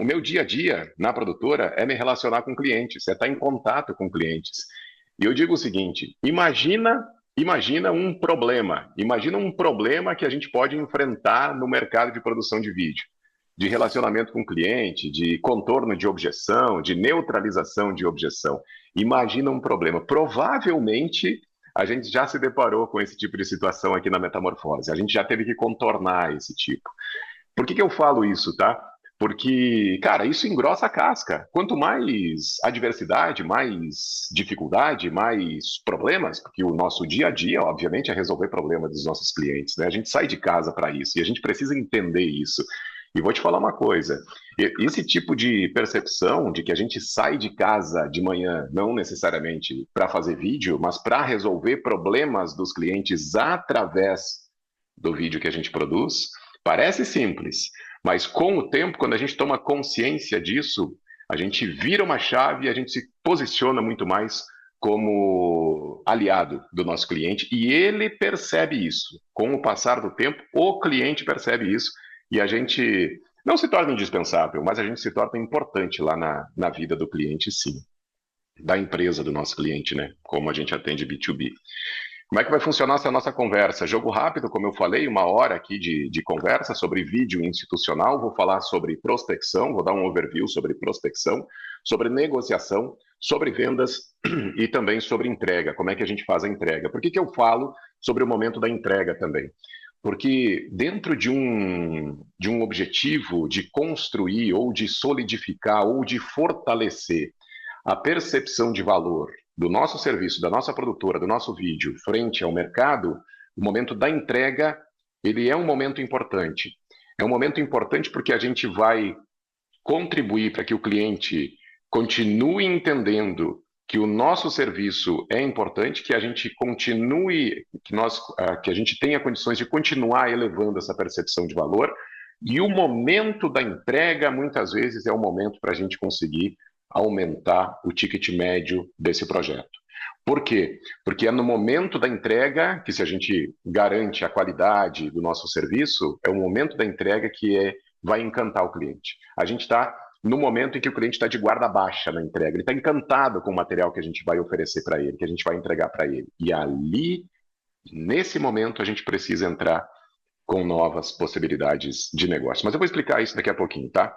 o meu dia a dia na produtora é me relacionar com clientes, é estar em contato com clientes. E eu digo o seguinte: imagina um problema que a gente pode enfrentar no mercado de produção de vídeo, de relacionamento com o cliente, de contorno de objeção, de neutralização de objeção. Imagina um problema. Provavelmente a gente já se deparou com esse tipo de situação aqui na Metamorfose. A gente já teve que contornar esse tipo. Por que que eu falo isso, tá? Porque, cara, isso engrossa a casca. Quanto mais adversidade, mais dificuldade, mais problemas, porque o nosso dia a dia, obviamente, é resolver problemas dos nossos clientes, né? A gente sai de casa para isso e a gente precisa entender isso. E vou te falar uma coisa: esse tipo de percepção de que a gente sai de casa de manhã, não necessariamente para fazer vídeo, mas para resolver problemas dos clientes através do vídeo que a gente produz, parece simples, mas com o tempo, quando a gente toma consciência disso, a gente vira uma chave e a gente se posiciona muito mais como aliado do nosso cliente e ele percebe isso. Com o passar do tempo, o cliente percebe isso e a gente não se torna indispensável, mas a gente se torna importante lá na vida do cliente, sim. Da empresa do nosso cliente, né? Como a gente atende B2B. Como é que vai funcionar essa nossa conversa? Jogo rápido, como eu falei, 1 hora aqui de conversa sobre vídeo institucional. Vou falar sobre prospecção, vou dar um overview sobre prospecção, sobre negociação, sobre vendas e também sobre entrega. Como é que a gente faz a entrega? Por que que eu falo sobre o momento da entrega também? Porque dentro de um objetivo de construir ou de solidificar ou de fortalecer a percepção de valor do nosso serviço, da nossa produtora, do nosso vídeo frente ao mercado, o momento da entrega, ele é um momento importante. É um momento importante porque a gente vai contribuir para que o cliente continue entendendo que o nosso serviço é importante, que a gente continue, que a gente tenha condições de continuar elevando essa percepção de valor. E o momento da entrega, muitas vezes, é o momento para a gente conseguir aumentar o ticket médio desse projeto. Por quê? Porque é no momento da entrega que, se a gente garante a qualidade do nosso serviço, é o momento da entrega que vai encantar o cliente. A gente está no momento em que o cliente está de guarda baixa na entrega, ele está encantado com o material que a gente vai oferecer para ele, que a gente vai entregar para ele. E ali, nesse momento, a gente precisa entrar com novas possibilidades de negócio. Mas eu vou explicar isso daqui a pouquinho, tá?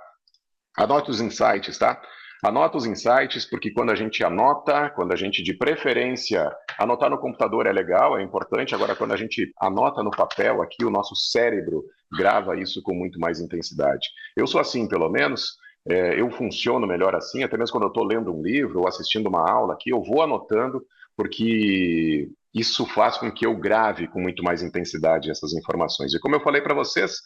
Anota os insights, tá? Anota os insights, porque quando a gente anota, quando a gente, de preferência, anotar no computador é legal, é importante. Agora, quando a gente anota no papel aqui, o nosso cérebro grava isso com muito mais intensidade. Eu sou assim, pelo menos, eu funciono melhor assim, até mesmo quando eu estou lendo um livro ou assistindo uma aula aqui, eu vou anotando, porque isso faz com que eu grave com muito mais intensidade essas informações. E como eu falei para vocês,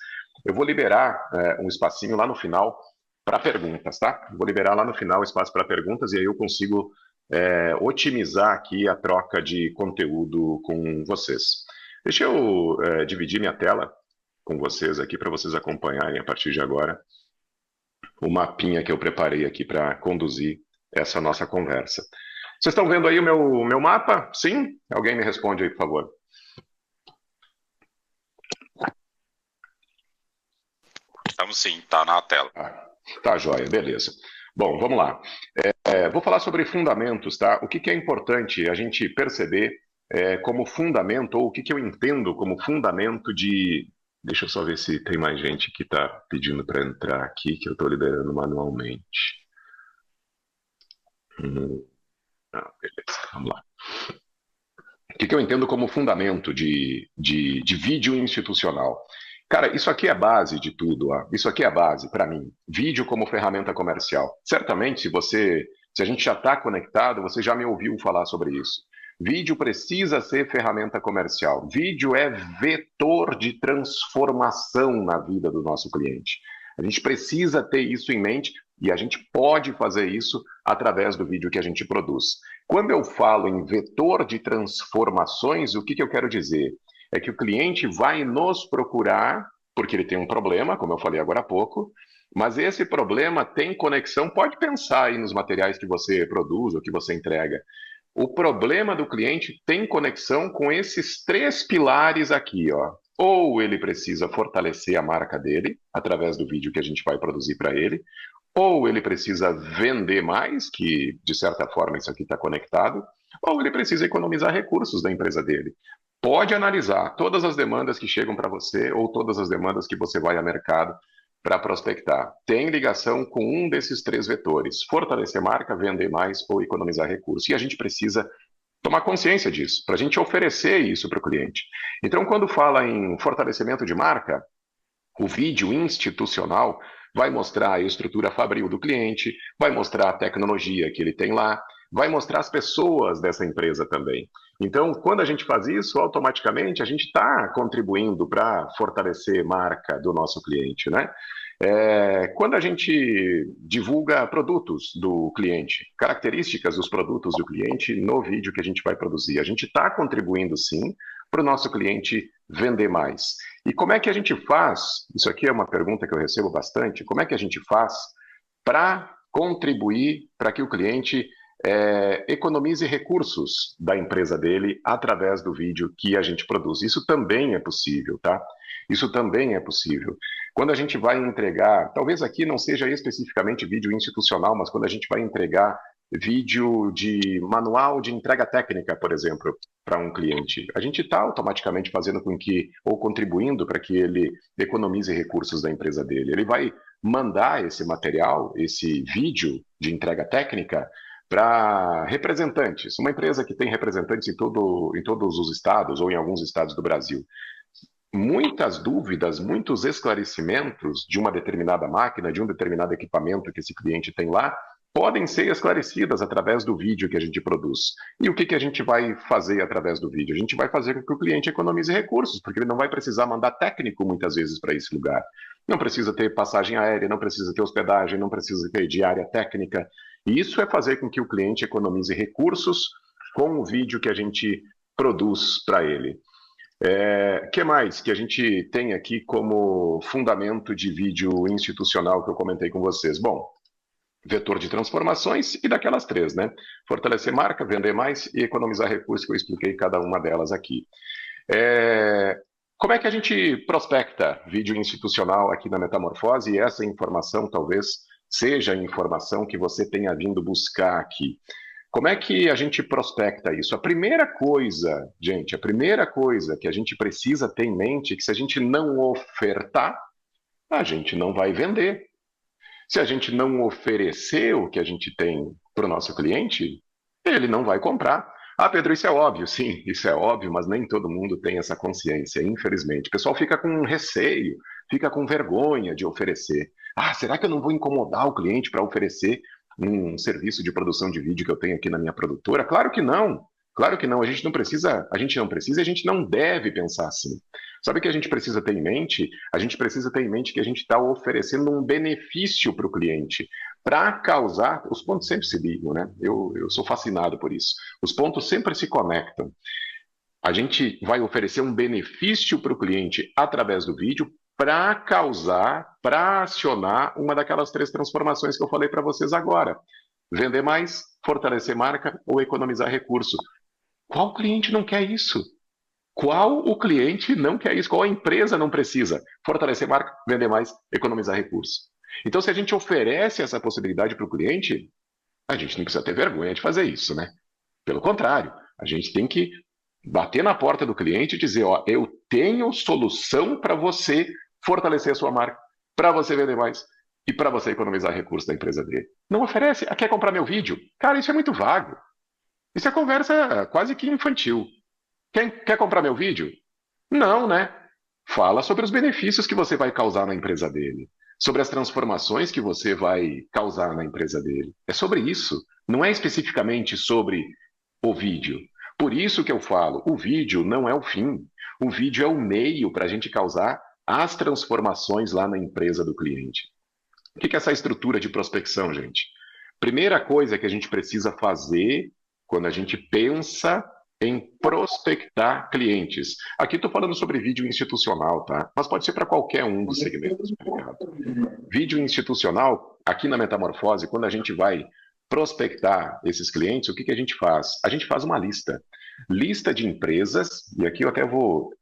eu vou liberar um espacinho lá no final para perguntas, tá? Vou liberar lá no final o espaço para perguntas e aí eu consigo otimizar aqui a troca de conteúdo com vocês. Deixa eu dividir minha tela com vocês aqui para vocês acompanharem a partir de agora o mapinha que eu preparei aqui para conduzir essa nossa conversa. Vocês estão vendo aí o meu mapa? Sim? Alguém me responde aí, por favor. Estamos sim, tá na tela. Tá, joia, beleza. Bom, vamos lá. Vou falar sobre fundamentos, tá? O que que é importante a gente perceber como fundamento, ou o que que eu entendo como fundamento de. Deixa eu só ver se tem mais gente que está pedindo para entrar aqui, que eu estou liberando manualmente. Beleza, vamos lá. O que que eu entendo como fundamento de vídeo institucional? Cara, isso aqui é a base de tudo. Ó. Isso aqui é a base, para mim. Vídeo como ferramenta comercial. Certamente, se a gente já está conectado, você já me ouviu falar sobre isso. Vídeo precisa ser ferramenta comercial. Vídeo é vetor de transformação na vida do nosso cliente. A gente precisa ter isso em mente e a gente pode fazer isso através do vídeo que a gente produz. Quando eu falo em vetor de transformações, o que que eu quero dizer? É que o cliente vai nos procurar porque ele tem um problema, como eu falei agora há pouco, mas esse problema tem conexão, pode pensar aí nos materiais que você produz ou que você entrega. O problema do cliente tem conexão com esses 3 pilares aqui, ó. Ou ele precisa fortalecer a marca dele através do vídeo que a gente vai produzir para ele, Ou ele precisa vender mais, que de certa forma isso aqui está conectado, ou ele precisa economizar recursos da empresa dele. Pode analisar todas as demandas que chegam para você ou todas as demandas que você vai ao mercado para prospectar. Tem ligação com um desses três vetores: fortalecer marca, vender mais ou economizar recursos. E a gente precisa tomar consciência disso, para a gente oferecer isso para o cliente. Então, quando fala em fortalecimento de marca, o vídeo institucional vai mostrar a estrutura fabril do cliente, vai mostrar a tecnologia que ele tem lá, vai mostrar as pessoas dessa empresa também. Então, quando a gente faz isso, automaticamente a gente está contribuindo para fortalecer a marca do nosso cliente, né? Quando a gente divulga produtos do cliente, características dos produtos do cliente no vídeo que a gente vai produzir, a gente está contribuindo sim para o nosso cliente vender mais. E como é que a gente faz? Isso aqui é uma pergunta que eu recebo bastante. Como é que a gente faz para contribuir para que o cliente economize recursos da empresa dele através do vídeo que a gente produz? Isso também é possível, tá? Isso também é possível. Quando a gente vai entregar, talvez aqui não seja especificamente vídeo institucional, mas quando a gente vai entregar vídeo de manual de entrega técnica, por exemplo, para um cliente, a gente está automaticamente fazendo com que, ou contribuindo para que ele economize recursos da empresa dele. Ele vai mandar esse material, esse vídeo de entrega técnica, para representantes, uma empresa que tem representantes em todos os estados ou em alguns estados do Brasil. Muitas dúvidas, muitos esclarecimentos de uma determinada máquina, de um determinado equipamento que esse cliente tem lá, podem ser esclarecidas através do vídeo que a gente produz. E o que a gente vai fazer através do vídeo? A gente vai fazer com que o cliente economize recursos, porque ele não vai precisar mandar técnico muitas vezes para esse lugar. Não precisa ter passagem aérea, não precisa ter hospedagem, não precisa ter diária técnica. E isso é fazer com que o cliente economize recursos com o vídeo que a gente produz para ele. Que mais que a gente tem aqui como fundamento de vídeo institucional que eu comentei com vocês? Bom, vetor de transformações e daquelas três, né? Fortalecer marca, vender mais e economizar recursos, que eu expliquei cada uma delas aqui. Como é que a gente prospecta vídeo institucional aqui na Metamorfose? E essa informação talvez seja a informação que você tenha vindo buscar aqui. Como é que a gente prospecta isso? A primeira coisa, gente, a primeira coisa que a gente precisa ter em mente é que se a gente não ofertar, a gente não vai vender. Se a gente não oferecer o que a gente tem para o nosso cliente, ele não vai comprar. Ah, Pedro, isso é óbvio. Sim, isso é óbvio, mas nem todo mundo tem essa consciência, infelizmente. O pessoal fica com receio, fica com vergonha de oferecer. Ah, será que eu não vou incomodar o cliente para oferecer um serviço de produção de vídeo que eu tenho aqui na minha produtora? Claro que não. Claro que não. A gente não precisa e a gente não deve pensar assim. Sabe o que a gente precisa ter em mente? A gente precisa ter em mente que a gente está oferecendo um benefício para o cliente, para causar. Os pontos sempre se ligam, né? Eu sou fascinado por isso. Os pontos sempre se conectam. A gente vai oferecer um benefício para o cliente através do vídeo para causar, para acionar uma daquelas três transformações que eu falei para vocês agora. Vender mais, fortalecer marca ou economizar recurso. Qual cliente não quer isso? Qual o cliente não quer isso? Qual a empresa não precisa? Fortalecer marca, vender mais, economizar recurso. Então, se a gente oferece essa possibilidade para o cliente, a gente não precisa ter vergonha de fazer isso, né? Pelo contrário, a gente tem que bater na porta do cliente e dizer, ó, eu tenho solução para você fortalecer a sua marca, para você vender mais e para você economizar recursos da empresa dele. Não oferece, quer comprar meu vídeo? Cara, isso é muito vago. Isso é conversa quase que infantil. Quer comprar meu vídeo? Não, né? Fala sobre os benefícios que você vai causar na empresa dele, sobre as transformações que você vai causar na empresa dele. É sobre isso, não é especificamente sobre o vídeo. Por isso que eu falo, o vídeo não é o fim. O vídeo é o meio para a gente causar as transformações lá na empresa do cliente. O que é essa estrutura de prospecção, gente? Primeira coisa que a gente precisa fazer quando a gente pensa em prospectar clientes. Aqui estou falando sobre vídeo institucional, tá? Mas pode ser para qualquer um dos segmentos do mercado. Vídeo institucional, aqui na Metamorfose, quando a gente vai prospectar esses clientes, o que a gente faz? A gente faz uma lista. Lista de empresas, e aqui eu até vou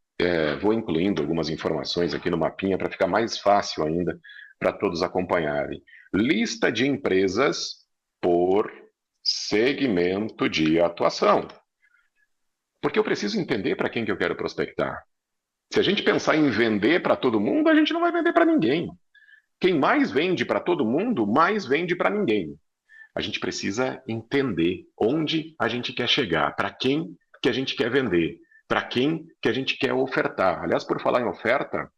incluindo algumas informações aqui no mapinha para ficar mais fácil ainda para todos acompanharem. lista de empresas por segmento de atuação. Porque eu preciso entender para quem que eu quero prospectar. Se a gente pensar em vender para todo mundo, a gente não vai vender para ninguém. Quem mais vende para todo mundo, mais vende para ninguém. A gente precisa entender onde a gente quer chegar, para quem que a gente quer vender, para quem que a gente quer ofertar. Aliás, por falar em oferta,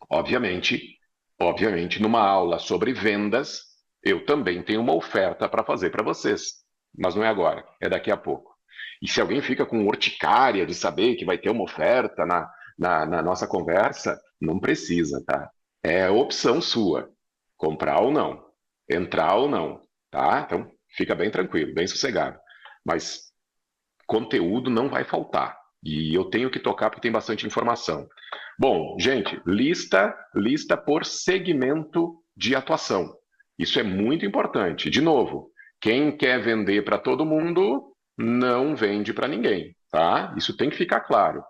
obviamente, numa aula sobre vendas, eu também tenho uma oferta para fazer para vocês. Mas não é agora, é daqui a pouco. E se alguém fica com urticária de saber que vai ter uma oferta na nossa conversa, não precisa, tá? É opção sua, comprar ou não, entrar ou não, tá? Então, fica bem tranquilo, bem sossegado. Mas conteúdo não vai faltar. E eu tenho que tocar porque tem bastante informação. Bom, gente, lista por segmento de atuação. Isso é muito importante. De novo, quem quer vender para todo mundo não vende para ninguém, tá? Isso tem que ficar claro.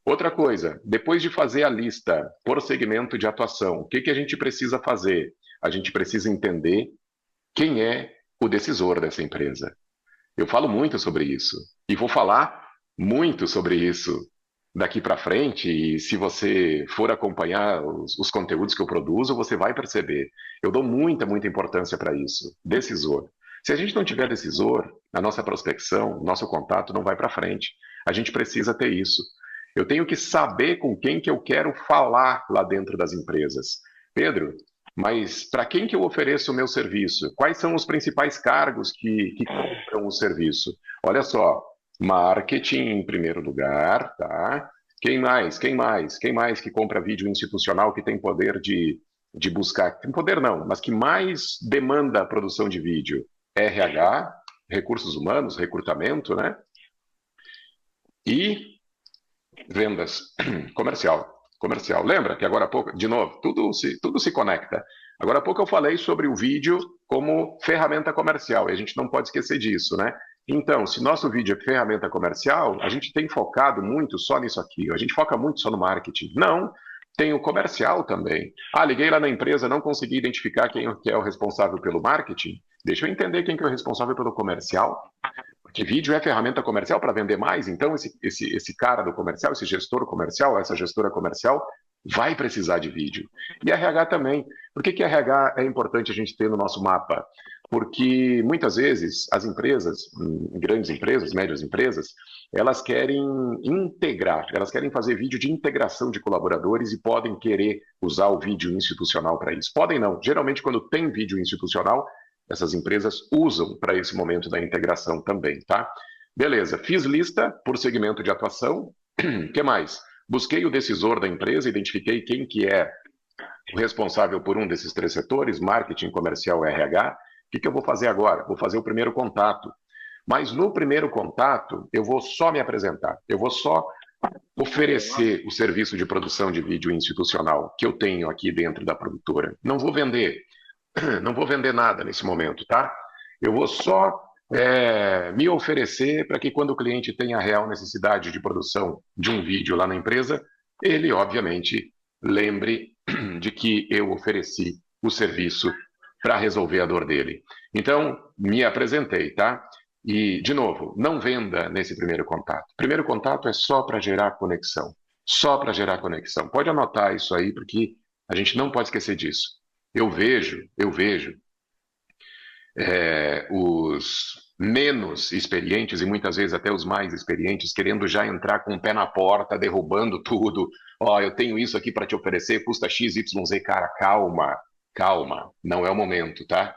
Outra coisa, depois de fazer a lista por segmento de atuação, o que que a gente precisa fazer? A gente precisa entender quem é o decisor dessa empresa. Eu falo muito sobre isso e vou falar muito sobre isso daqui para frente. E se você for acompanhar os conteúdos que eu produzo, você vai perceber. Eu dou muita importância para isso. Decisor. Se a gente não tiver decisor, a nossa prospecção, nosso contato não vai para frente. A gente precisa ter isso. Eu tenho que saber com quem que eu quero falar lá dentro das empresas. Pedro, mas para quem que eu ofereço o meu serviço? Quais são os principais cargos que compram o serviço? Olha só, marketing em primeiro lugar, tá? Quem mais? Quem mais? Quem mais que compra vídeo institucional que tem poder de buscar? Tem poder não, mas que mais demanda a produção de vídeo? RH, recursos humanos, recrutamento, né? E vendas, comercial. Comercial. Lembra que agora há pouco, de novo, tudo se conecta. Agora há pouco eu falei sobre o vídeo como ferramenta comercial, e a gente não pode esquecer disso, né? Então, se nosso vídeo é ferramenta comercial, a gente tem focado muito só nisso aqui. A gente foca muito só no marketing. Não, tem o comercial também. Ah, liguei lá na empresa, não consegui identificar quem que é o responsável pelo marketing. Deixa eu entender quem que é o responsável pelo comercial. Porque vídeo é ferramenta comercial para vender mais, então esse cara do comercial, esse gestor comercial, essa gestora comercial, vai precisar de vídeo. E RH também. Por que RH é importante a gente ter no nosso mapa? Porque muitas vezes as empresas, grandes empresas, médias empresas, elas querem integrar, elas querem fazer vídeo de integração de colaboradores e podem querer usar o vídeo institucional para isso. Podem não. Geralmente, quando tem vídeo institucional, essas empresas usam para esse momento da integração também, tá? Beleza, fiz lista por segmento de atuação. O que mais? Busquei o decisor da empresa, identifiquei quem que é o responsável por um desses três setores, marketing, comercial e RH. O que eu vou fazer agora? Vou fazer o primeiro contato. Mas no primeiro contato, eu vou só me apresentar. Eu vou só oferecer o serviço de produção de vídeo institucional que eu tenho aqui dentro da produtora. Não vou vender. Não vou vender nada nesse momento, tá? Eu vou só me oferecer para que quando o cliente tenha a real necessidade de produção de um vídeo lá na empresa, ele, obviamente, lembre de que eu ofereci o serviço para resolver a dor dele. Então, me apresentei, tá? E, de novo, não venda nesse primeiro contato. Primeiro contato é só para gerar conexão. Só para gerar conexão. Pode anotar isso aí, porque a gente não pode esquecer disso. Eu vejo os menos experientes e muitas vezes até os mais experientes querendo já entrar com o pé na porta, derrubando tudo. Ó, eu tenho isso aqui para te oferecer, custa X, Y, Z. Cara, calma, calma, não é o momento, tá?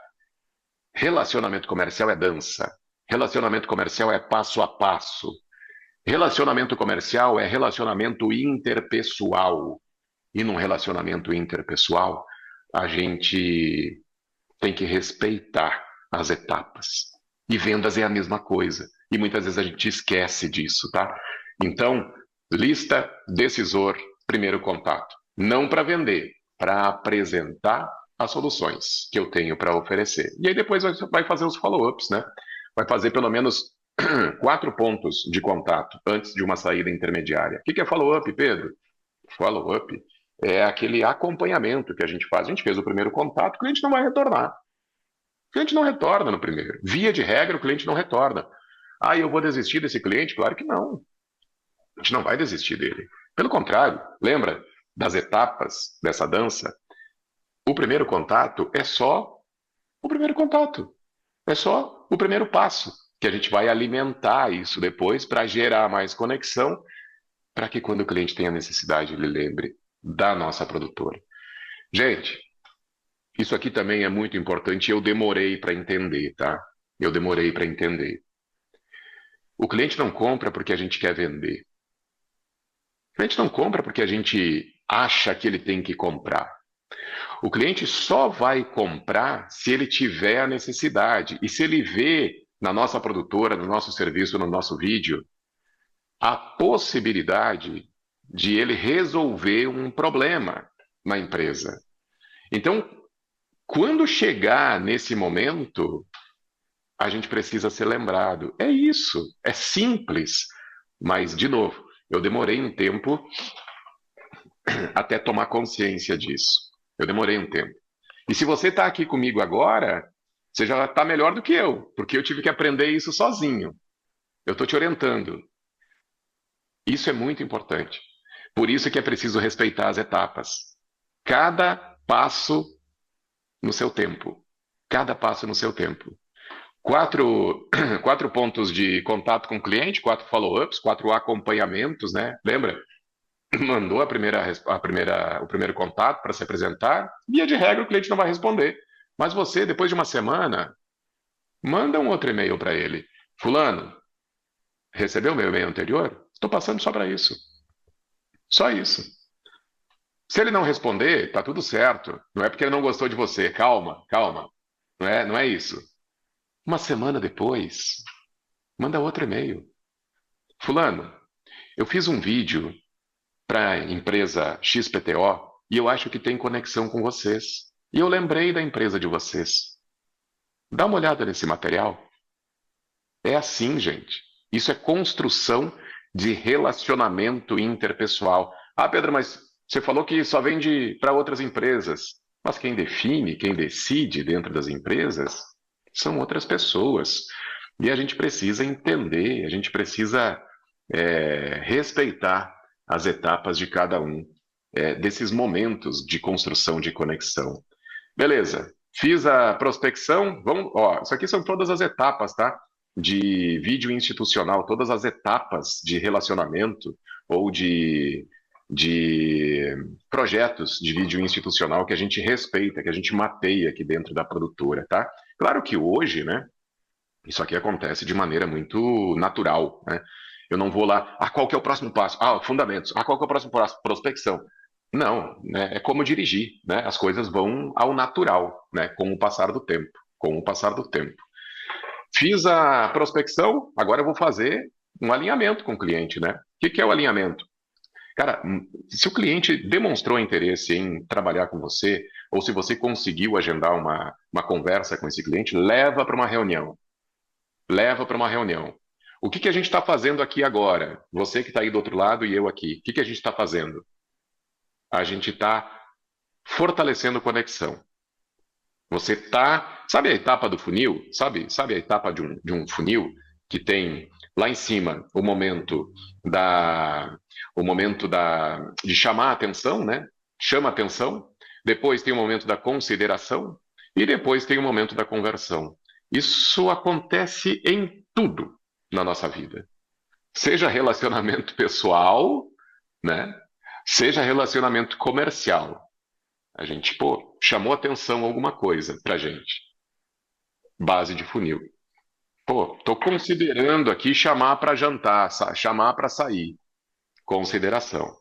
Relacionamento comercial é dança. Relacionamento comercial é passo a passo. Relacionamento comercial é relacionamento interpessoal. E num relacionamento interpessoal, a gente tem que respeitar as etapas. E vendas é a mesma coisa. E muitas vezes a gente esquece disso, tá? Então, lista, decisor, primeiro contato. Não para vender, para apresentar as soluções que eu tenho para oferecer. E aí depois vai fazer os follow-ups, né? Vai fazer pelo menos 4 pontos de contato antes de uma saída intermediária. O que é follow-up, Pedro? Follow-up é aquele acompanhamento que a gente faz. A gente fez o primeiro contato, o cliente não vai retornar. O cliente não retorna no primeiro. Via de regra, o cliente não retorna. Ah, eu vou desistir desse cliente? Claro que não. A gente não vai desistir dele. Pelo contrário, lembra das etapas dessa dança? O primeiro contato é só o primeiro contato. É só o primeiro passo. Que a gente vai alimentar isso depois para gerar mais conexão, para que quando o cliente tenha necessidade, ele lembre da nossa produtora. Gente, isso aqui também é muito importante e eu demorei para entender, tá? Eu demorei para entender. O cliente não compra porque a gente quer vender. O cliente não compra porque a gente acha que ele tem que comprar. O cliente só vai comprar se ele tiver a necessidade. E se ele vê na nossa produtora, no nosso serviço, no nosso vídeo, a possibilidade de ele resolver um problema na empresa. Então, quando chegar nesse momento, a gente precisa ser lembrado. É isso, é simples. Mas, de novo, eu demorei um tempo até tomar consciência disso. Eu demorei um tempo. E se você está aqui comigo agora, você já está melhor do que eu, porque eu tive que aprender isso sozinho. Eu estou te orientando. Isso é muito importante. Por isso que é preciso respeitar as etapas. Cada passo no seu tempo. Cada passo no seu tempo. Quatro pontos de contato com o cliente, 4 follow-ups, 4 acompanhamentos, né? Lembra? Mandou o primeiro contato para se apresentar, via de regra o cliente não vai responder. Mas você, depois de uma semana, manda um outro e-mail para ele. Fulano, recebeu meu e-mail anterior? Estou passando só para isso. Só isso. Se ele não responder, tá tudo certo. Não é porque ele não gostou de você. Calma, calma. Não é isso. Uma semana depois, manda outro e-mail. Fulano, eu fiz um vídeo para a empresa XPTO e eu acho que tem conexão com vocês. E eu lembrei da empresa de vocês. Dá uma olhada nesse material. É assim, gente. Isso é construção de relacionamento interpessoal. Ah, Pedro, mas você falou que só vende para outras empresas. Mas quem define, quem decide dentro das empresas são outras pessoas. E a gente precisa entender, a gente precisa respeitar as etapas de cada um desses momentos de construção de conexão. Beleza, fiz a prospecção. Vamos, ó, isso aqui são todas as etapas, tá? De vídeo institucional, todas as etapas de relacionamento ou de projetos de vídeo institucional que a gente respeita, que a gente mapeia aqui dentro da produtora, tá? Claro que hoje, né, isso aqui acontece de maneira muito natural, né? Eu não vou lá, qual que é o próximo passo? Fundamentos. Qual que é o próximo passo? Prospecção. Não, né? É como dirigir, né? As coisas vão ao natural, né? Com o passar do tempo, com o passar do tempo. Fiz a prospecção, agora eu vou fazer um alinhamento com o cliente, né? O que é o alinhamento? Cara, se o cliente demonstrou interesse em trabalhar com você, ou se você conseguiu agendar uma conversa com esse cliente, leva para uma reunião. Leva para uma reunião. O que a gente está fazendo aqui agora? Você que está aí do outro lado e eu aqui. O que a gente está fazendo? A gente está fortalecendo conexão. Você está. Sabe a etapa do funil? Sabe a etapa de um funil que tem lá em cima o momento de chamar a atenção, né? Chama a atenção. Depois tem o momento da consideração e depois tem o momento da conversão. Isso acontece em tudo na nossa vida. Seja relacionamento pessoal, né? Seja relacionamento comercial. A gente, chamou atenção alguma coisa pra gente. Base de funil. Tô considerando aqui chamar para jantar, chamar para sair. Consideração.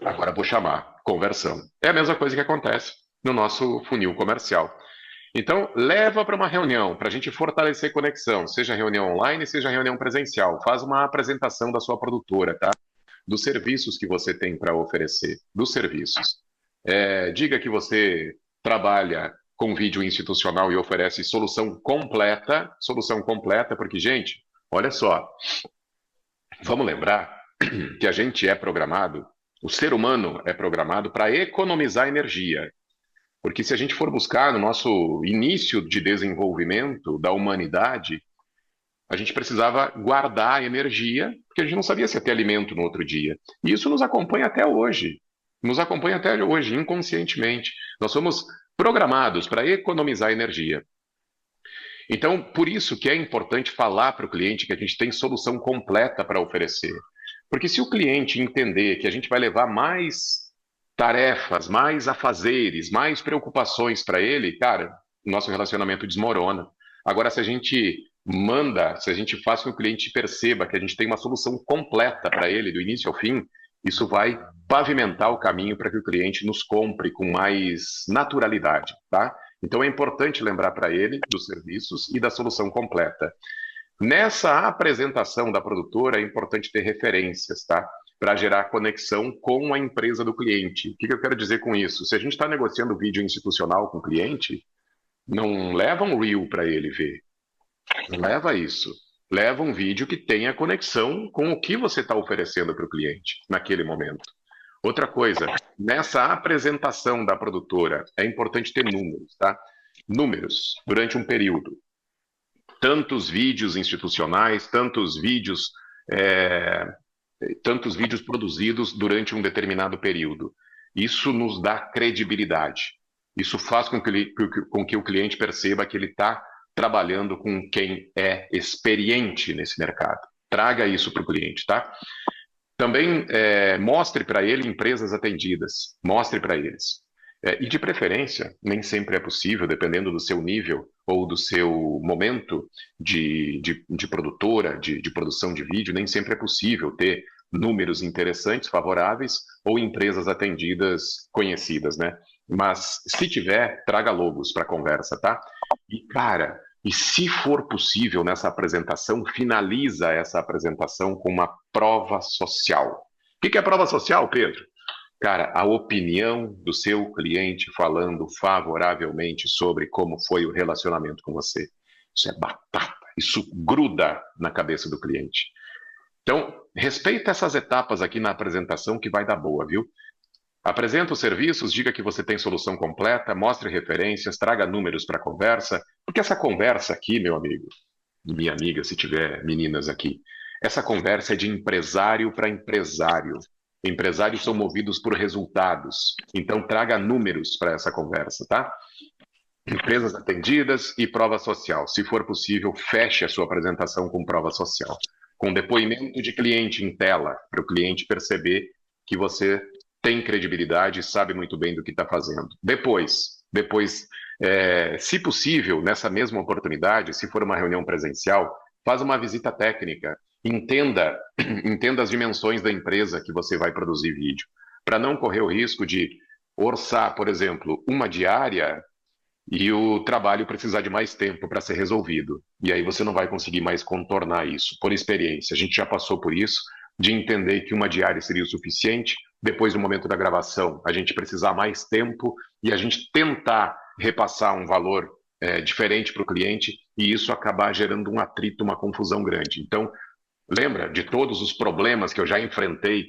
Agora vou chamar. Conversão. É a mesma coisa que acontece no nosso funil comercial. Então, leva para uma reunião, para a gente fortalecer conexão, seja reunião online, seja reunião presencial. Faz uma apresentação da sua produtora, tá? Dos serviços que você tem para oferecer, dos serviços. Diga que você trabalha com vídeo institucional e oferece solução completa, porque, gente, olha só, vamos lembrar que a gente é programado O ser humano é programado para economizar energia. Porque se a gente for buscar no nosso início de desenvolvimento da humanidade, a gente precisava guardar energia, porque a gente não sabia se ia ter alimento no outro dia. E isso nos acompanha até hoje. Nos acompanha até hoje, inconscientemente. Nós somos programados para economizar energia. Então, por isso que é importante falar para o cliente que a gente tem solução completa para oferecer. Porque se o cliente entender que a gente vai levar mais tarefas, mais afazeres, mais preocupações para ele, cara, o nosso relacionamento desmorona. Agora, se a gente manda, se a gente faz com que o cliente perceba que a gente tem uma solução completa para ele, do início ao fim, isso vai pavimentar o caminho para que o cliente nos compre com mais naturalidade, tá? Então é importante lembrar para ele dos serviços e da solução completa. Nessa apresentação da produtora, é importante ter referências, tá? Para gerar conexão com a empresa do cliente. O que eu quero dizer com isso? Se a gente está negociando vídeo institucional com o cliente, não leva um reel para ele ver. Não leva isso. Leva um vídeo que tenha conexão com o que você está oferecendo para o cliente naquele momento. Outra coisa, nessa apresentação da produtora, é importante ter números, tá? Números durante um período. Tantos vídeos institucionais, tantos vídeos produzidos durante um determinado período. Isso nos dá credibilidade. Isso faz com que o cliente perceba que ele está trabalhando com quem é experiente nesse mercado. Traga isso para o cliente, tá? Também mostre para ele empresas atendidas. Mostre para eles. E de preferência, nem sempre é possível, dependendo do seu nível ou do seu momento de produtora, de produção de vídeo, nem sempre é possível ter números interessantes, favoráveis, ou empresas atendidas conhecidas, né? Mas se tiver, traga logos para a conversa, tá? E, cara, e se for possível nessa apresentação, finaliza essa apresentação com uma prova social. O que é prova social, Pedro? Cara, a opinião do seu cliente falando favoravelmente sobre como foi o relacionamento com você. Isso é batata, isso gruda na cabeça do cliente. Então, respeita essas etapas aqui na apresentação que vai dar boa, viu? Apresenta os serviços, diga que você tem solução completa, mostre referências, traga números para a conversa, porque essa conversa aqui, meu amigo, minha amiga, se tiver meninas aqui, essa conversa é de empresário para empresário. Empresários são movidos por resultados, então traga números para essa conversa, tá? Empresas atendidas e prova social. Se for possível, feche a sua apresentação com prova social, com depoimento de cliente em tela, para o cliente perceber que você tem credibilidade e sabe muito bem do que está fazendo. Depois, se possível, nessa mesma oportunidade, se for uma reunião presencial, faz uma visita técnica. Entenda as dimensões da empresa que você vai produzir vídeo, para não correr o risco de orçar, por exemplo, uma diária e o trabalho precisar de mais tempo para ser resolvido. E aí você não vai conseguir mais contornar isso, por experiência. A gente já passou por isso, de entender que uma diária seria o suficiente, depois do momento da gravação, a gente precisar mais tempo e a gente tentar repassar um valor diferente para o cliente e isso acabar gerando um atrito, uma confusão grande. Então, lembra de todos os problemas que eu já enfrentei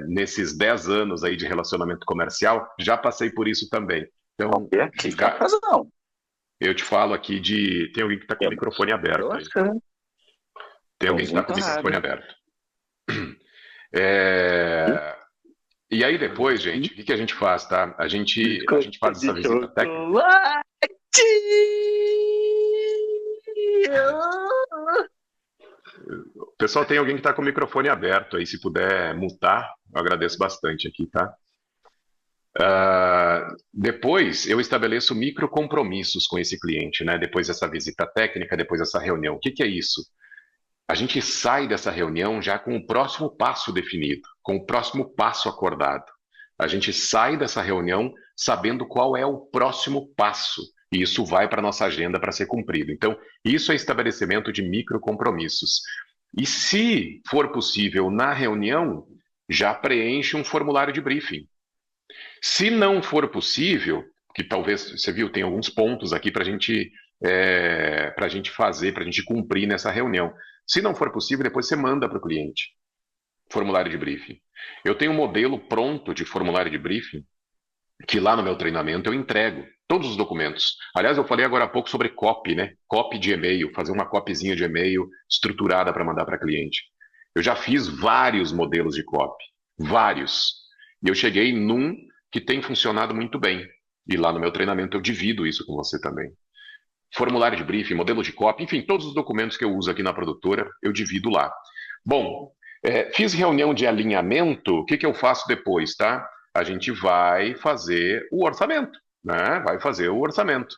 nesses 10 anos aí de relacionamento comercial? Já passei por isso também. Então, eu te falo aqui de... Tem alguém que está com o microfone aberto aí. Tem alguém que está com o microfone aberto. E aí depois, gente, o que a gente faz, tá? A gente faz essa visita técnica. Pessoal, tem alguém que está com o microfone aberto aí, se puder mutar, eu agradeço bastante aqui, tá? Depois eu estabeleço microcompromissos com esse cliente, né? Depois dessa visita técnica, depois dessa reunião. O que é isso? A gente sai dessa reunião já com o próximo passo definido, com o próximo passo acordado. A gente sai dessa reunião sabendo qual é o próximo passo. E isso vai para a nossa agenda para ser cumprido. Então, isso é estabelecimento de microcompromissos. E se for possível, na reunião, já preenche um formulário de briefing. Se não for possível, que talvez, você viu, tem alguns pontos aqui para a gente fazer, para a gente cumprir nessa reunião. Se não for possível, depois você manda para o cliente. formulário de briefing. Eu tenho um modelo pronto de formulário de briefing que lá no meu treinamento eu entrego todos os documentos. Aliás, eu falei agora há pouco sobre copy, né? Copy de e-mail, fazer uma copyzinha de e-mail estruturada para mandar para cliente. Eu já fiz vários modelos de copy, vários. E eu cheguei num que tem funcionado muito bem. E lá no meu treinamento eu divido isso com você também. Formulário de briefing, modelo de copy, enfim, todos os documentos que eu uso aqui na produtora, eu divido lá. Bom, fiz reunião de alinhamento, o que que eu faço depois, tá? A gente vai fazer o orçamento, né? Vai fazer o orçamento.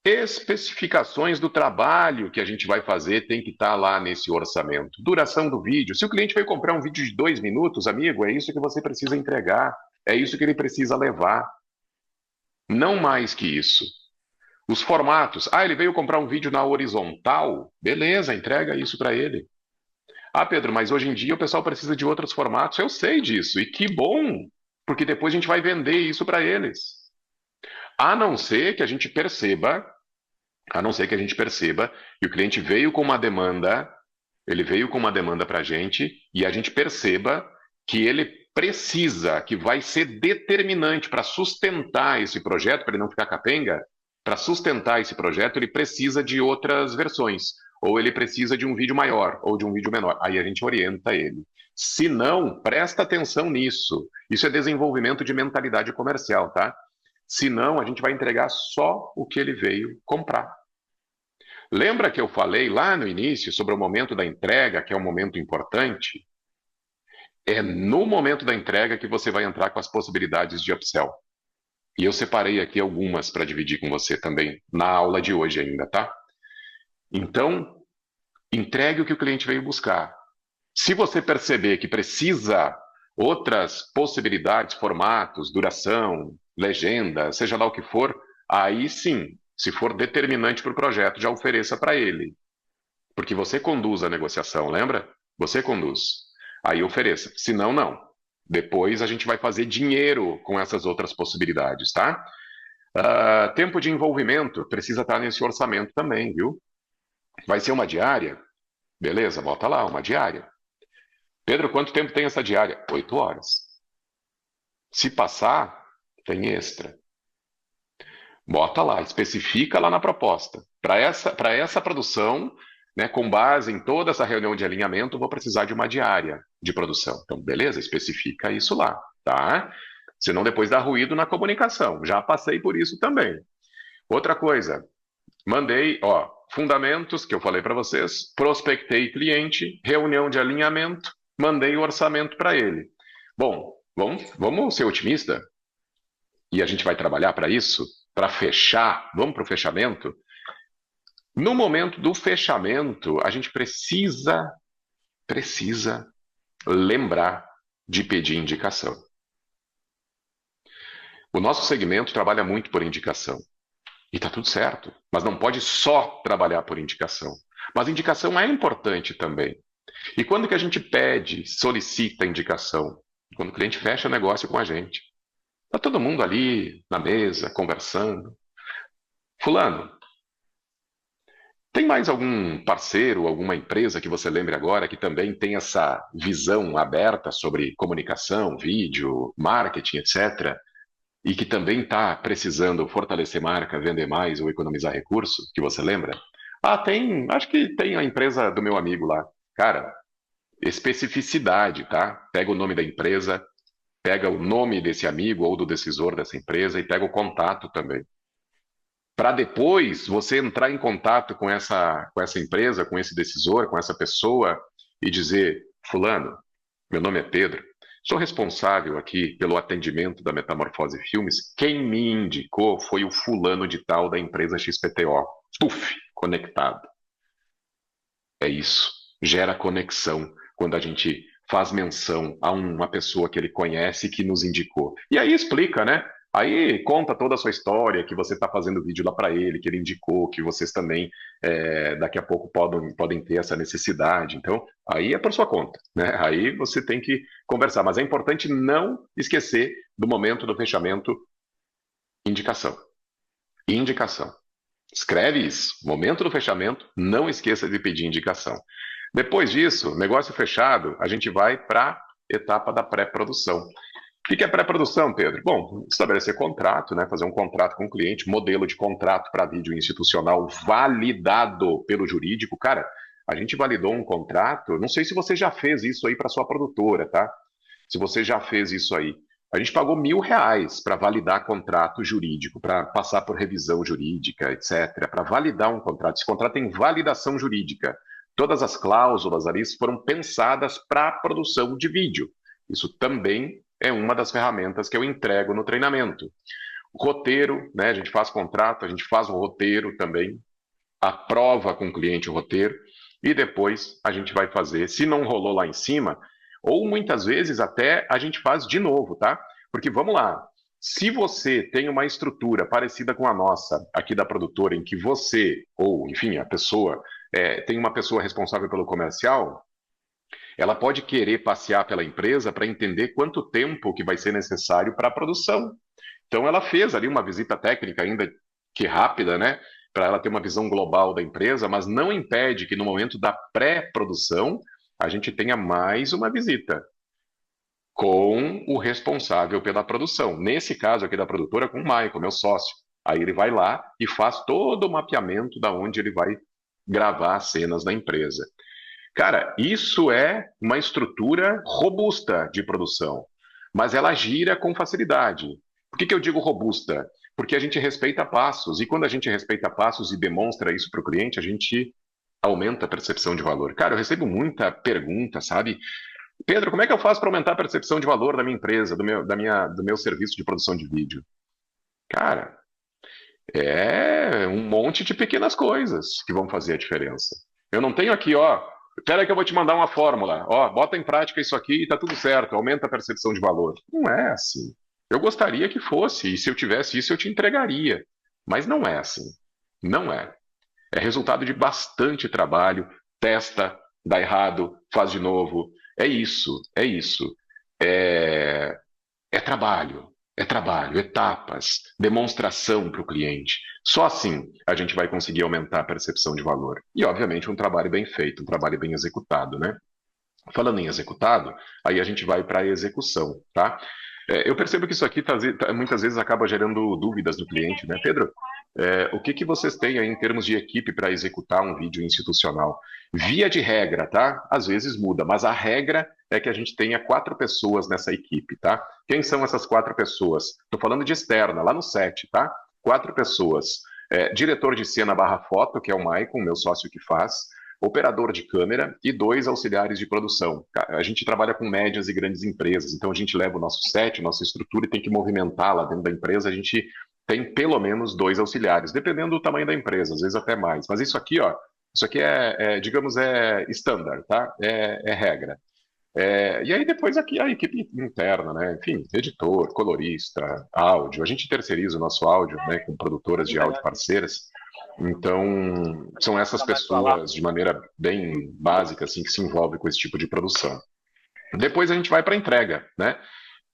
Especificações do trabalho que a gente vai fazer tem que estar lá nesse orçamento. Duração do vídeo. Se o cliente vai comprar um vídeo de 2 minutos, amigo, é isso que você precisa entregar. É isso que ele precisa levar. Não mais que isso. Os formatos. Ah, ele veio comprar um vídeo na horizontal? Beleza, entrega isso para ele. Ah, Pedro, mas hoje em dia o pessoal precisa de outros formatos. Eu sei disso, e que bom, porque depois a gente vai vender isso para eles. A não ser que a gente perceba, a não ser que a gente perceba que o cliente veio com uma demanda, ele veio com uma demanda para a gente, e a gente perceba que ele precisa, que vai ser determinante para sustentar esse projeto, para ele não ficar capenga, para sustentar esse projeto, ele precisa de outras versões, ou ele precisa de um vídeo maior, ou de um vídeo menor. Aí a gente orienta ele. Se não, presta atenção nisso. Isso é desenvolvimento de mentalidade comercial, tá? Se não, a gente vai entregar só o que ele veio comprar. Lembra que eu falei lá no início sobre o momento da entrega, que é um momento importante? É no momento da entrega que você vai entrar com as possibilidades de upsell. E eu separei aqui algumas para dividir com você também na aula de hoje ainda, tá? Então, entregue o que o cliente veio buscar. Se você perceber que precisa outras possibilidades, formatos, duração, legenda, seja lá o que for, aí sim, se for determinante para o projeto, já ofereça para ele. Porque você conduz a negociação, lembra? Você conduz. Aí ofereça. Se não, não. Depois a gente vai fazer dinheiro com essas outras possibilidades, tá? Tempo de envolvimento precisa estar nesse orçamento também, viu? Vai ser uma diária? Beleza, bota lá, uma diária. Pedro, quanto tempo tem essa diária? 8 horas. Se passar, tem extra. Bota lá, especifica lá na proposta. Para essa produção, né, com base em toda essa reunião de alinhamento, vou precisar de uma diária de produção. Então, beleza, especifica isso lá, tá? Senão depois dá ruído na comunicação. Já passei por isso também. Outra coisa, mandei, ó, fundamentos que eu falei para vocês, prospectei cliente, reunião de alinhamento, mandei o orçamento para ele. Bom, vamos ser otimista e a gente vai trabalhar para isso, para fechar, vamos para o fechamento. No momento do fechamento, a gente precisa lembrar de pedir indicação. O nosso segmento trabalha muito por indicação. E está tudo certo. Mas não pode só trabalhar por indicação. Mas indicação é importante também. E quando que a gente pede, solicita indicação? Quando o cliente fecha negócio com a gente. Está todo mundo ali na mesa, conversando. Fulano, tem mais algum parceiro, alguma empresa que você lembre agora que também tem essa visão aberta sobre comunicação, vídeo, marketing, etc., e que também está precisando fortalecer marca, vender mais ou economizar recursos, que você lembra? Ah, tem, acho que tem a empresa do meu amigo lá. Cara, especificidade, tá? Pega o nome da empresa, pega o nome desse amigo ou do decisor dessa empresa e pega o contato também. Para depois você entrar em contato com essa empresa, com esse decisor, com essa pessoa e dizer: Fulano, meu nome é Pedro, sou responsável aqui pelo atendimento da Metamorfose Filmes. Quem me indicou foi o fulano de tal da empresa XPTO. Puf, conectado. É isso. Gera conexão quando a gente faz menção a uma pessoa que ele conhece e que nos indicou. E aí explica, né? Aí conta toda a sua história, que você está fazendo vídeo lá para ele, que ele indicou, que vocês também daqui a pouco podem ter essa necessidade. Então, aí é por sua conta, né? Aí você tem que conversar. Mas é importante não esquecer do momento do fechamento, indicação. Indicação. Escreve isso. Momento do fechamento, não esqueça de pedir indicação. Depois disso, negócio fechado, a gente vai para a etapa da pré-produção. O que é pré-produção, Pedro? Bom, estabelecer contrato, né? Fazer um contrato com o cliente, modelo de contrato para vídeo institucional validado pelo jurídico. Cara, a gente validou um contrato, não sei se você já fez isso aí para sua produtora, tá? Se você já fez isso aí. A gente pagou R$ 1.000 para validar contrato jurídico, para passar por revisão jurídica, etc., para validar um contrato. Esse contrato tem validação jurídica. Todas as cláusulas ali foram pensadas para a produção de vídeo. Isso também é uma das ferramentas que eu entrego no treinamento. O roteiro, né? A gente faz contrato, a gente faz o roteiro também, aprova com o cliente o roteiro, e depois a gente vai fazer, se não rolou lá em cima, ou muitas vezes até a gente faz de novo, tá? Porque vamos lá, se você tem uma estrutura parecida com a nossa, aqui da produtora, em que você, ou enfim, a pessoa, tem uma pessoa responsável pelo comercial, ela pode querer passear pela empresa para entender quanto tempo que vai ser necessário para a produção. Então ela fez ali uma visita técnica ainda que rápida, né, para ela ter uma visão global da empresa, mas não impede que no momento da pré-produção a gente tenha mais uma visita com o responsável pela produção. Nesse caso aqui da produtora, com o Michael, meu sócio. Aí ele vai lá e faz todo o mapeamento da onde ele vai gravar as cenas da empresa. Cara, isso é uma estrutura robusta de produção, mas ela gira com facilidade. Por que eu digo robusta? Porque a gente respeita passos, e quando a gente respeita passos e demonstra isso para o cliente, a gente aumenta a percepção de valor. Cara, eu recebo muita pergunta, sabe? Pedro, como é que eu faço para aumentar a percepção de valor da minha empresa, do meu serviço de produção de vídeo? Cara, é um monte de pequenas coisas que vão fazer a diferença. Eu não tenho aqui, ó, espera que eu vou te mandar uma fórmula, ó, bota em prática isso aqui e tá tudo certo, aumenta a percepção de valor. Não é assim. Eu gostaria que fosse, e se eu tivesse isso, eu te entregaria. Mas não é assim. Não é. É resultado de bastante trabalho, testa, dá errado, faz de novo. É isso, é isso. É, é trabalho, etapas, demonstração para o cliente. Só assim a gente vai conseguir aumentar a percepção de valor. E, obviamente, um trabalho bem feito, um trabalho bem executado, né? Falando em executado, aí a gente vai para a execução, tá? Eu percebo que isso aqui muitas vezes acaba gerando dúvidas do cliente, né? Pedro, o que que vocês têm aí em termos de equipe para executar um vídeo institucional? Via de regra, tá? Às vezes muda, mas a regra é que a gente tenha 4 pessoas nessa equipe, tá? Quem são essas 4 pessoas? Estou falando de externa, lá no set, tá? 4 pessoas. Diretor de cena barra foto, que é o Maicon, meu sócio que faz, operador de câmera e 2 auxiliares de produção. A gente trabalha com médias e grandes empresas, então a gente leva o nosso set, nossa estrutura e tem que movimentar lá dentro da empresa. A gente tem pelo menos 2 auxiliares, dependendo do tamanho da empresa, às vezes até mais. Mas isso aqui, ó, isso aqui digamos, é standard, tá? É regra. E aí depois aqui a equipe interna, né? Enfim, editor, colorista, áudio. A gente terceiriza o nosso áudio, né, com produtoras de áudio parceiras. Então, são essas pessoas, de maneira bem básica, assim, que se envolvem com esse tipo de produção. Depois a gente vai para a entrega, né?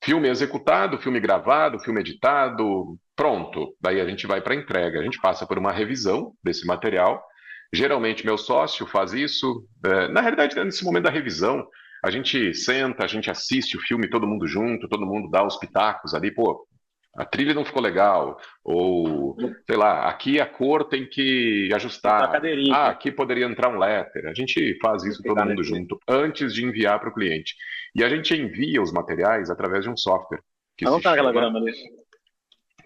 Filme executado, filme gravado, filme editado, pronto. Daí a gente vai para a entrega. A gente passa por uma revisão desse material. Geralmente meu sócio faz isso. Na realidade, nesse momento da revisão, a gente senta, a gente assiste o filme todo mundo junto, todo mundo dá os pitacos ali, pô, a trilha não ficou legal, ou sei lá, aqui a cor tem que ajustar. Ah, aqui poderia entrar um letter. A gente faz isso todo mundo junto antes de enviar para o cliente. E a gente envia os materiais através de um software que se chama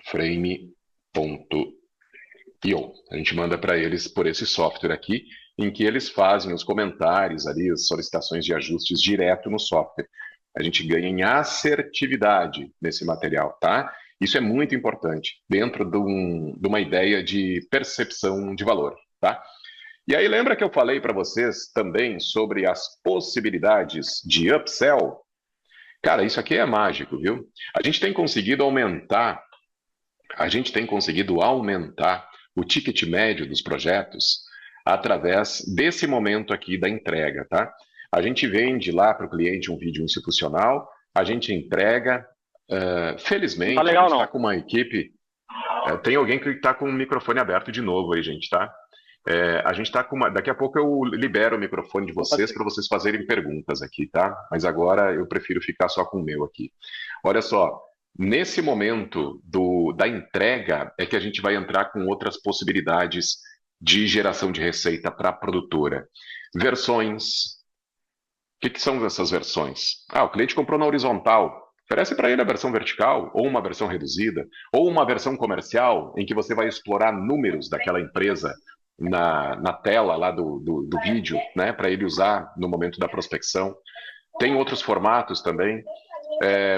Frame.io. A gente manda para eles por esse software aqui, em que eles fazem os comentários ali, as solicitações de ajustes direto no software. A gente ganha em assertividade nesse material, tá? Isso é muito importante, dentro de uma ideia de percepção de valor, tá? E aí, lembra que eu falei para vocês também sobre as possibilidades de upsell? Cara, isso aqui é mágico, viu? A gente tem conseguido aumentar o ticket médio dos projetos através desse momento aqui da entrega, tá? A gente vende lá para o cliente um vídeo institucional, a gente entrega. Felizmente, tá legal, a gente está com uma equipe. Tem alguém que está com o microfone aberto de novo aí, gente, tá? A gente está com uma. Daqui a pouco eu libero o microfone de vocês para vocês fazerem perguntas aqui, tá? Mas agora eu prefiro ficar só com o meu aqui. Olha só, nesse momento da entrega é que a gente vai entrar com outras possibilidades de geração de receita para a produtora. Versões. O que, que são essas versões? O cliente comprou na horizontal. Oferece para ele a versão vertical, ou uma versão reduzida, ou uma versão comercial, em que você vai explorar números daquela empresa na tela lá do vídeo, né, para ele usar no momento da prospecção. Tem outros formatos também.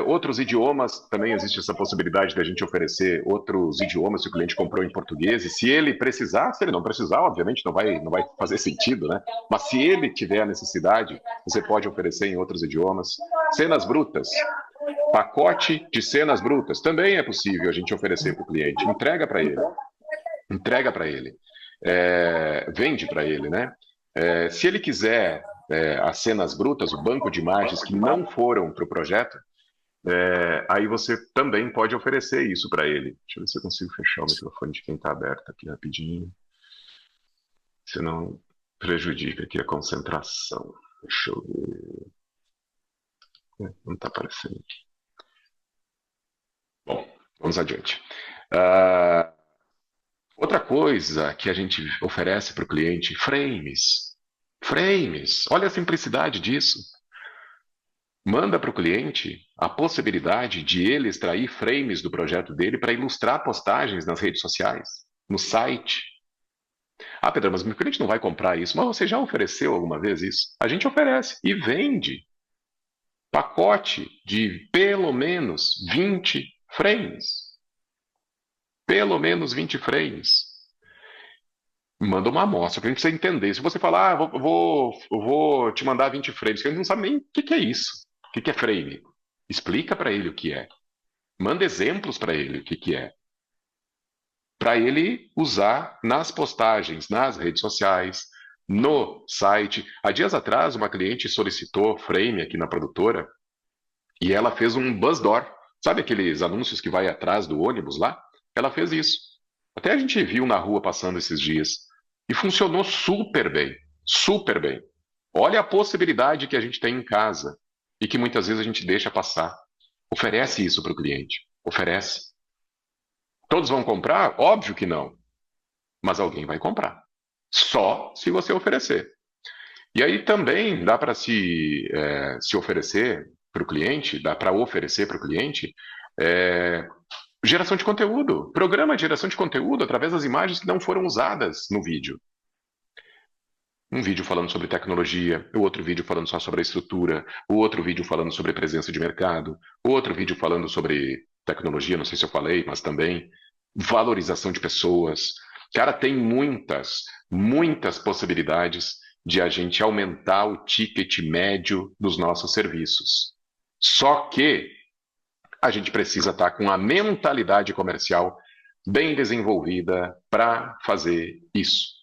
Outros idiomas, também existe essa possibilidade da gente oferecer outros idiomas se o cliente comprou em português. E se ele precisar, se ele não precisar, obviamente não vai fazer sentido, né? Mas se ele tiver a necessidade, você pode oferecer em outros idiomas. Cenas brutas. Pacote de cenas brutas. Também é possível a gente oferecer para o cliente. Entrega para ele. Entrega para ele. Vende para ele, né? Se ele quiser as cenas brutas, o banco de imagens que não foram para o projeto, aí você também pode oferecer isso para ele. Deixa eu ver se eu consigo fechar o microfone de quem está aberto aqui rapidinho. Senão prejudica aqui a concentração. Deixa eu ver. Não está aparecendo aqui. Bom, vamos adiante. Outra coisa que a gente oferece para o cliente, frames. Frames, olha a simplicidade disso. Manda para o cliente a possibilidade de ele extrair frames do projeto dele para ilustrar postagens nas redes sociais, no site. Pedro, mas meu cliente não vai comprar isso. Mas você já ofereceu alguma vez isso? A gente oferece e vende pacote de pelo menos 20 frames. Pelo menos 20 frames. Manda uma amostra, para a gente precisa entender. Se você falar, vou te mandar 20 frames, que ele não sabe nem o que é isso. O que é frame? Explica para ele o que é. Manda exemplos para ele o que é. Para ele usar nas postagens, nas redes sociais, no site. Há dias atrás, uma cliente solicitou frame aqui na produtora e ela fez um bus door. Sabe aqueles anúncios que vai atrás do ônibus lá? Ela fez isso. Até a gente viu na rua passando esses dias. E funcionou super bem. Super bem. Olha a possibilidade que a gente tem em casa e que muitas vezes a gente deixa passar. Oferece isso para o cliente. Oferece. Todos vão comprar? Óbvio que não. Mas alguém vai comprar. Só se você oferecer. E aí também dá para se oferecer para o cliente, dá para oferecer para o cliente geração de conteúdo. Programa de geração de conteúdo através das imagens que não foram usadas no vídeo. Um vídeo falando sobre tecnologia, o outro vídeo falando só sobre a estrutura, o outro vídeo falando sobre presença de mercado, o outro vídeo falando sobre tecnologia, não sei se eu falei, mas também valorização de pessoas. Cara, tem muitas, muitas possibilidades de a gente aumentar o ticket médio dos nossos serviços. Só que a gente precisa estar com a mentalidade comercial bem desenvolvida para fazer isso.